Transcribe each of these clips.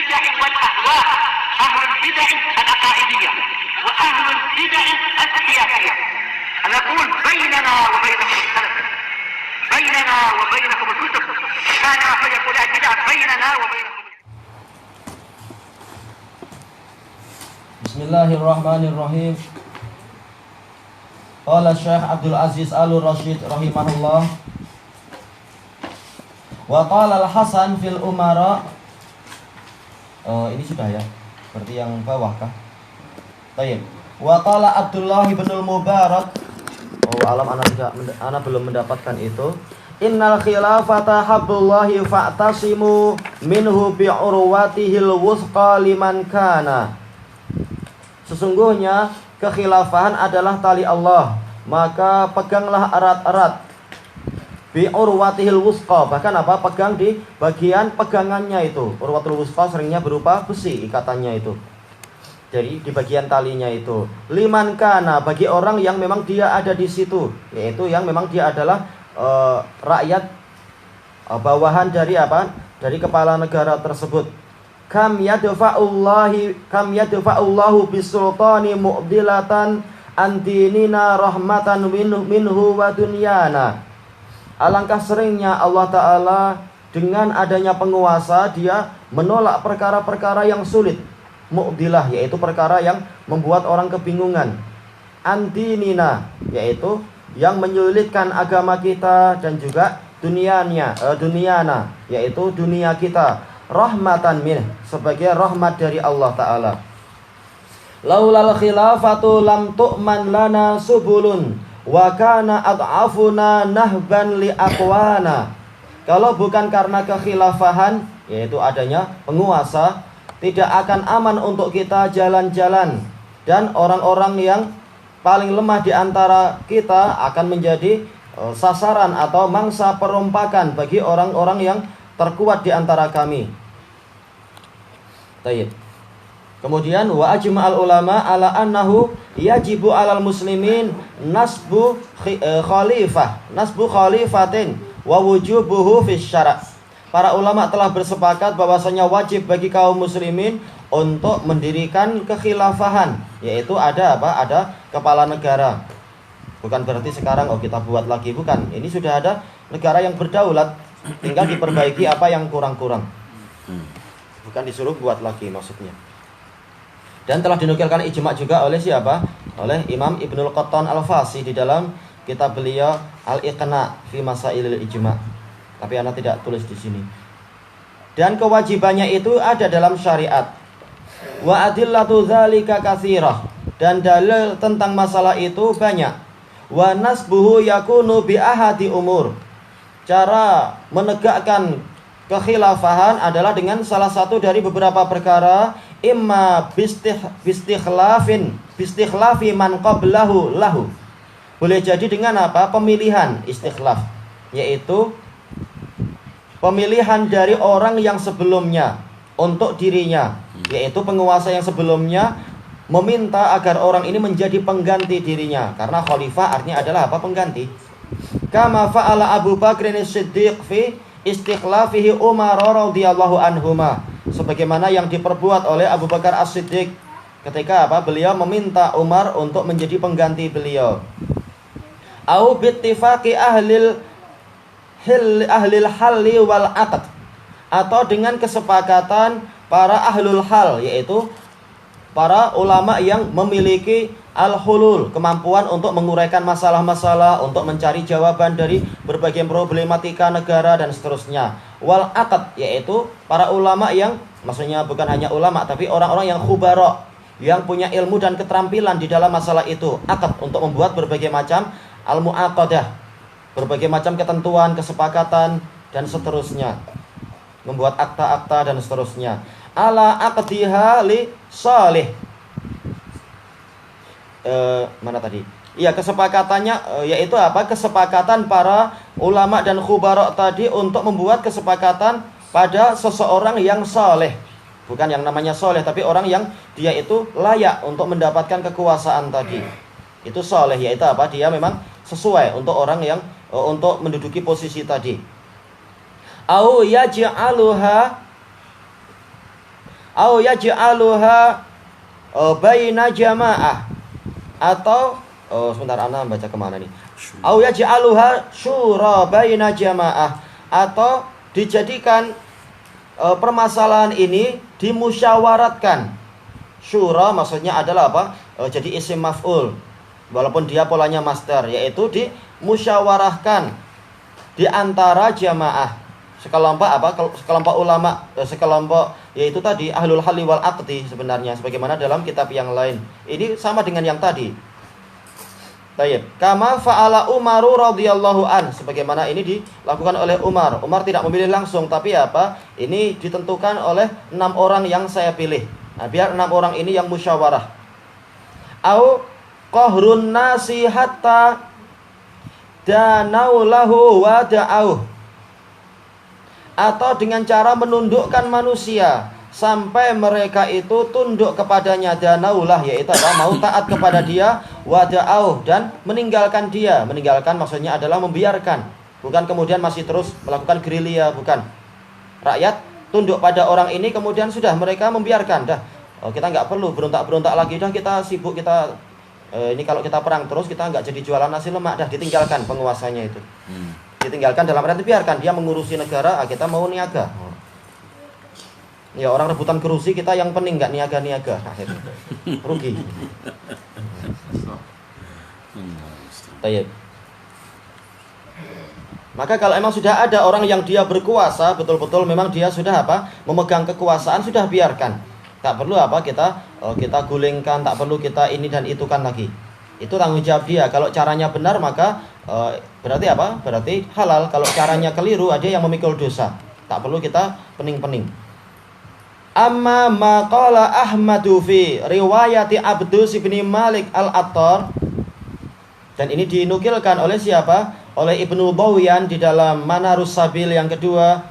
البدع والأهواء، أهل البدع العقائدية وأهل البدع السياسية. نقول بيننا وبينكم السلف، بيننا وبينكم الكتب، كان فيقول البدع بيننا وبينكم. Bismillahirrahmanirrahim. Qala Syekh Abdul Aziz Al-Rasyid rahimahullah. Wa qala Al-Hasan fil Umara. Ini sudah ya. Seperti yang bawah kah? Baik. Wa qala Abdullah bin Mubarak. Alam ana belum mendapatkan itu. Innal khilafata hablullahi fa'tasimu minhu bi'urwatihil wuthqa liman kana. Sesungguhnya kekhilafahan adalah tali Allah, maka peganglah erat-erat. Bi'urwatihil wuthqa, bahkan apa? Pegang di bagian pegangannya itu. Urwatul wuthqa seringnya berupa besi ikatannya itu. Jadi di bagian talinya itu. Liman kana, bagi orang yang memang dia ada di situ, yaitu yang memang dia adalah rakyat bawahan dari apa? Dari kepala negara tersebut. Kam yadfa'ullahu bisultani mu'dilatan andinina rahmatan minhu wa dunyana. Alangkah seringnya Allah Ta'ala dengan adanya penguasa, dia menolak perkara-perkara yang sulit. Mu'dilah, yaitu perkara yang membuat orang kebingungan. Andinina, yaitu yang menyulitkan agama kita, dan juga dunyana, yaitu dunia kita. Rahmatan min, sebagai rahmat dari Allah Ta'ala. Laulal khilafatu lam tu'man lana subulun wa kana ad'afuna nahban li aqwana. Kalau bukan karena kekhilafahan, yaitu adanya penguasa, tidak akan aman untuk kita jalan-jalan, dan orang-orang yang paling lemah di antara kita akan menjadi sasaran atau mangsa perompakan bagi orang-orang yang terkuat di antara kami. Tayyib. Kemudian wa ajma'al ulama ala annahu yajibu 'alal muslimin nasbu khalifatin wa wujubuhu fi syara'. Para ulama telah bersepakat bahwasanya wajib bagi kaum muslimin untuk mendirikan kekhilafahan, yaitu ada apa? Ada kepala negara. Bukan berarti sekarang kita buat lagi, bukan. Ini sudah ada negara yang berdaulat. Tinggal diperbaiki apa yang kurang-kurang. Bukan disuruh buat lagi maksudnya. Dan telah dinukilkan ijma' juga oleh siapa? Oleh Imam Ibnul Qattan Al-Fasih di dalam kitab beliau Al-Iqna' fi Masailil Ijma'. Tapi ana tidak tulis di sini. Dan kewajibannya itu ada dalam syariat. Wa adillatu dzalika katsirah. Dan dalil tentang masalah itu banyak. Wa nasbuhu yakunu bi ahadi umur. Cara menegakkan kekhilafahan adalah dengan salah satu dari beberapa perkara. Imma bistikhlafi man qablahu lahu. Boleh jadi dengan apa? Pemilihan istikhlaf, yaitu pemilihan dari orang yang sebelumnya untuk dirinya, yaitu penguasa yang sebelumnya meminta agar orang ini menjadi pengganti dirinya. Karena khalifah artinya adalah apa? Pengganti. Kama fa'ala Abu Bakrin As-Siddiq fi istikhlafihi Umar radhiyallahu anhuma. Sebagaimana yang diperbuat oleh Abu Bakar As-Siddiq ketika apa? Beliau meminta Umar untuk menjadi pengganti beliau. Au bittifaqi ahlil halli wal aqd, atau dengan kesepakatan para ahlul hal, yaitu para ulama yang memiliki al-hulul, kemampuan untuk menguraikan masalah-masalah, untuk mencari jawaban dari berbagai problematika negara dan seterusnya. Wal aqd, yaitu para ulama yang, maksudnya bukan hanya ulama tapi orang-orang yang khubara, yang punya ilmu dan keterampilan di dalam masalah itu. Aqd, untuk membuat berbagai macam al-mu'aqadah, berbagai macam ketentuan, kesepakatan dan seterusnya, membuat akta-akta dan seterusnya. Ala aqdiha li salih. Mana tadi? Iya, kesepakatannya yaitu apa? Kesepakatan para ulama dan khubara tadi untuk membuat kesepakatan pada seseorang yang saleh. Bukan yang namanya saleh, tapi orang yang dia itu layak untuk mendapatkan kekuasaan tadi. Itu saleh, yaitu apa? Dia memang sesuai untuk orang yang untuk menduduki posisi tadi. Au yaj'aluha Au yaj'aluha baina jamaah, atau sebentar ana baca kemana nih? Au yaj'aluha syura baina jamaah, atau dijadikan permasalahan ini dimusyawaratkan. Syura maksudnya adalah apa? Jadi isim maf'ul, walaupun dia polanya masdar, yaitu dimusyawarahkan di antara jamaah, sekelompok apa? Sekelompok ulama, sekelompok, yaitu tadi ahlul halli wal aqdi sebenarnya, sebagaimana dalam kitab yang lain. Ini sama dengan yang tadi. Baik, kama fa'ala Umaru radhiyallahu an, sebagaimana ini dilakukan oleh Umar. Umar tidak memilih langsung, tapi apa? Ini ditentukan oleh 6 orang yang saya pilih. Nah, biar 6 orang ini yang musyawarah. Au qahrun nasi hatta danau lahu wa da'au, atau dengan cara menundukkan manusia sampai mereka itu tunduk kepadanya, danaulah, yaitu apa? Mau taat kepada dia, wada'au, dan meninggalkan dia. Meninggalkan maksudnya adalah membiarkan, bukan kemudian masih terus melakukan gerilya, bukan. Rakyat tunduk pada orang ini, kemudian sudah mereka membiarkan, dah kita nggak perlu berontak-berontak lagi, dah kita sibuk, kita ini kalau kita perang terus kita nggak jadi jualan nasi lemak, dah ditinggalkan penguasanya itu. Ditinggalkan dalam arti biarkan dia mengurusi negara, kita mau niaga. Ya, orang rebutan kerusi, kita yang penting nggak niaga-niaga, rugi. Baik. Maka kalau emang sudah ada orang yang dia berkuasa, betul-betul memang dia sudah apa? Memegang kekuasaan, sudah biarkan. Tak perlu apa? Kita gulingkan, tak perlu kita ini dan itukan lagi. Itu tanggung jawab dia. Kalau caranya benar, maka berarti apa? Berarti halal. Kalau caranya keliru, ada yang memikul dosa. Tak perlu kita pening-pening. Amma maqala Ahmadu fi riwayati Abdus bin Malik al-Attar, dan ini dinukilkan oleh siapa? Oleh Ibnu Bawiyan di dalam Manarus Sabil yang kedua,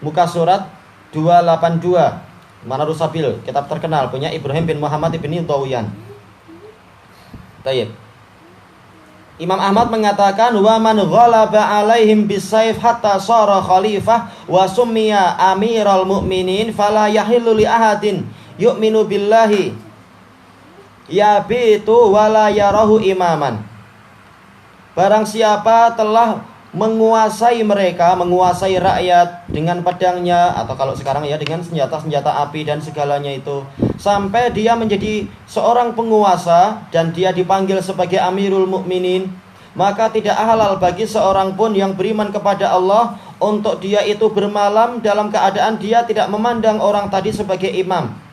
muka surat 282. Manarus Sabil, kitab terkenal punya Ibrahim bin Muhammad bin Bawiyan. Baik. Imam Ahmad mengatakan, wa man ghalaba alaihim bisayf hatta sara khalifah wa summiya amiral mu'minin fala yahillu li ahadin yu'minu billahi yabitu wala yarahu imaman. Barang siapa telah menguasai mereka, menguasai rakyat dengan pedangnya, atau kalau sekarang ya dengan senjata-senjata api dan segalanya itu, sampai dia menjadi seorang penguasa dan dia dipanggil sebagai Amirul Mukminin, maka tidak halal bagi seorang pun yang beriman kepada Allah untuk dia itu bermalam dalam keadaan dia tidak memandang orang tadi sebagai imam.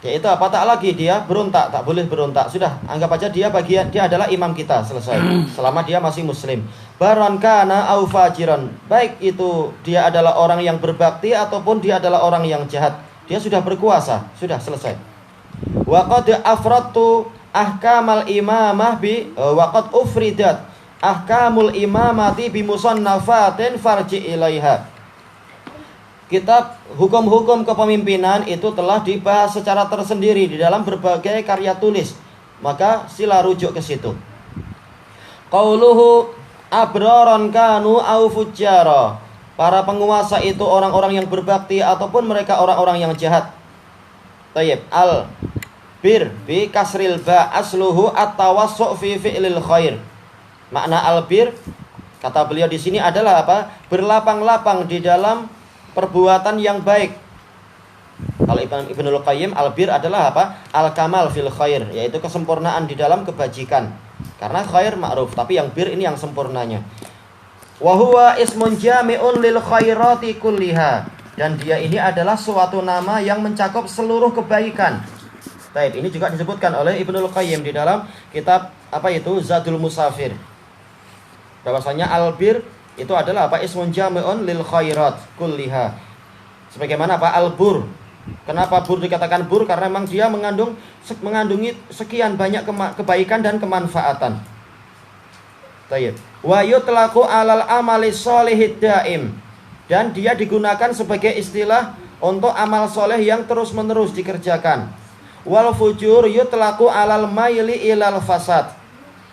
Yaitu apa? Tak lagi dia berontak, tak boleh berontak. Sudah, anggap aja dia adalah imam kita, selesai. Selama dia masih muslim. Baron kana au fajiran, baik itu dia adalah orang yang berbakti ataupun dia adalah orang yang jahat, dia sudah berkuasa, sudah selesai. Wa qad afradtu ahkamal imamah bi wa qad ufridat ahkamul imamati bi musannafatin farji ilaiha. Kitab hukum-hukum kepemimpinan itu telah dibahas secara tersendiri di dalam berbagai karya tulis, maka sila rujuk ke situ. Qauluhu abraron kanu au fujjara, para penguasa itu orang-orang yang berbakti ataupun mereka orang-orang yang jahat. Tayyib, al bir bi kasril ba asluhu at-tawassu fi fi'lil khair. Makna al bir kata beliau di sini adalah apa? Berlapang-lapang di dalam perbuatan yang baik. Kalau Ibnul Qayyim, al-bir adalah apa? Al-kamal fil khair, yaitu kesempurnaan di dalam kebajikan. Karena khair ma'ruf, tapi yang bir ini yang sempurnanya. Wa huwa ismun jami'un lil khairati kulliha, dan dia ini adalah suatu nama yang mencakup seluruh kebaikan. Baik, ini juga disebutkan oleh Ibnul Qayyim di dalam kitab apa itu? Zadul Musafir. Bahwasanya al-bir itu adalah apa? Ismun jami'un lil khairat kulliha. Sebagaimana apa? Al-bur. Kenapa bur dikatakan bur? Karena memang dia mengandungi sekian banyak kebaikan dan kemanfaatan. Tayyib. Wa yutlaqu 'alal amali sholihid daim. Dan dia digunakan sebagai istilah untuk amal soleh yang terus-menerus dikerjakan. Wal fujur yutlaqu 'alal maili ilal fasad.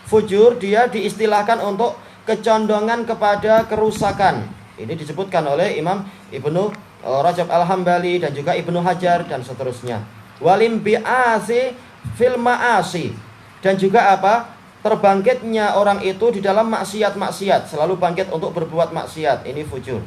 Fujur dia diistilahkan untuk kecondongan kepada kerusakan. Ini disebutkan oleh Imam Ibnu Rajab Al-Hambali dan juga Ibnu Hajar dan seterusnya. Walim bi'asi fil ma'asi, dan juga apa? Terbangkitnya orang itu di dalam maksiat-maksiat, selalu bangkit untuk berbuat maksiat. Ini fujur.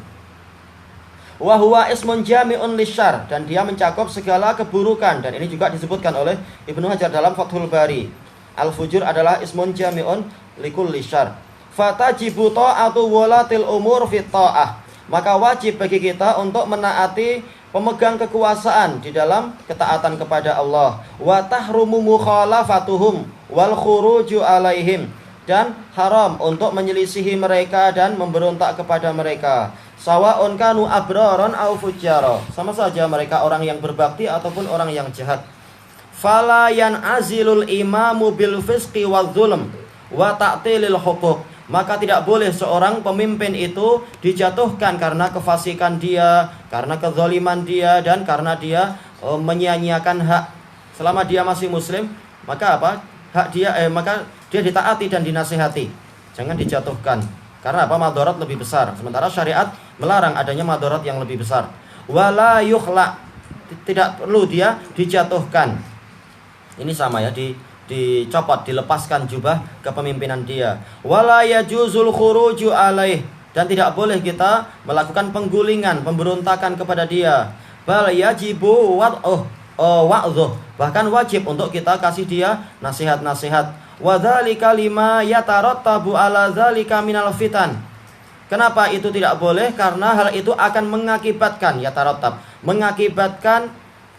Wa huwa ismun jami'un lisyarr, dan dia mencakup segala keburukan, dan ini juga disebutkan oleh Ibnu Hajar dalam Fathul Bari. Al-fujur adalah ismun jami'un likulli syarr. Fatajibu ta'atu walatil umur fit ta'ah. Maka wajib bagi kita untuk menaati pemegang kekuasaan di dalam ketaatan kepada Allah. Wa tahrumu mukhalafatuhum wal khuruju alaihim, dan haram untuk menyelisihi mereka dan memberontak kepada mereka. Sawa'un kanu abraron au fujjara, sama saja mereka orang yang berbakti ataupun orang yang jahat. Fala yan'azilul imamu bil fisqi wadh-dhulm wa ta'tilil huquq. Maka tidak boleh seorang pemimpin itu dijatuhkan karena kefasikan dia, karena kezaliman dia, dan karena dia menyia-nyiakan hak. Selama dia masih muslim, maka apa? Hak dia maka dia ditaati dan dinasihati. Jangan dijatuhkan. Karena apa? Madharat lebih besar. Sementara syariat melarang adanya madharat yang lebih besar. Wala yukhla, tidak perlu dia dijatuhkan. Ini sama ya, dicopot, dilepaskan jubah kepemimpinan dia. Wala yajuzul khuruju alaih, dan tidak boleh kita melakukan penggulingan, pemberontakan kepada dia. Bal yajibu wa'dhuh, bahkan wajib untuk kita kasih dia nasihat-nasihat. Wa dzalika lima yatarattabu ala dzalika minal fitan. Kenapa itu tidak boleh? Karena hal itu akan mengakibatkan, yatarattab, mengakibatkan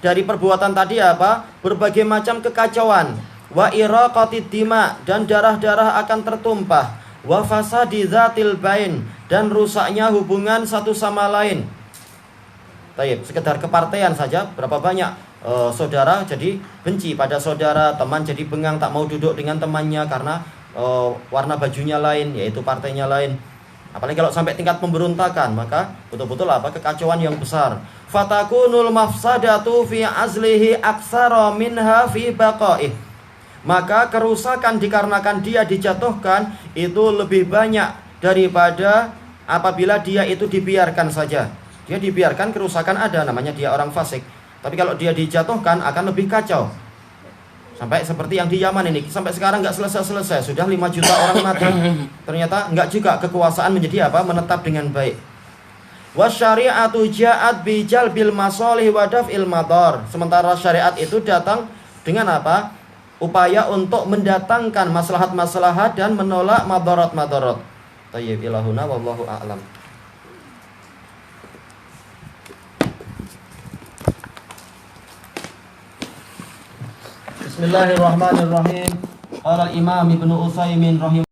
dari perbuatan tadi apa? Berbagai macam kekacauan. Wa iraqatid dima, dan darah-darah akan tertumpah. Wa fasadi dzatil bain, dan rusaknya hubungan satu sama lain. Baik, sekedar kepartean saja, berapa banyak saudara jadi benci pada saudara, teman jadi bengang, tak mau duduk dengan temannya karena warna bajunya lain, yaitu partainya lain. Apalagi kalau sampai tingkat pemberontakan, maka betul-betul apa? Kekacauan yang besar. Fatakunul mafsadatu fi azlihi aksara minha fi baqaih. Maka kerusakan dikarenakan dia dijatuhkan itu lebih banyak daripada apabila dia itu dibiarkan saja. Dia dibiarkan, kerusakan ada, namanya dia orang fasik. Tapi kalau dia dijatuhkan akan lebih kacau. Sampai seperti yang di Yaman ini, sampai sekarang nggak selesai-selesai, sudah 5 juta orang mati. Ternyata nggak juga kekuasaan menjadi apa? Menetap dengan baik. Wasyari'atu ja'at bi jalbil masalih wa daf'il madar. Sementara syariat itu datang dengan apa? Upaya untuk mendatangkan maslahat-maslahat dan menolak madarat-madarat. Tayyib ilahuna wallahu a'lam. Bismillahirrahmanirrahim. Qala al-Imam Ibnu Utsaimin rahimahullah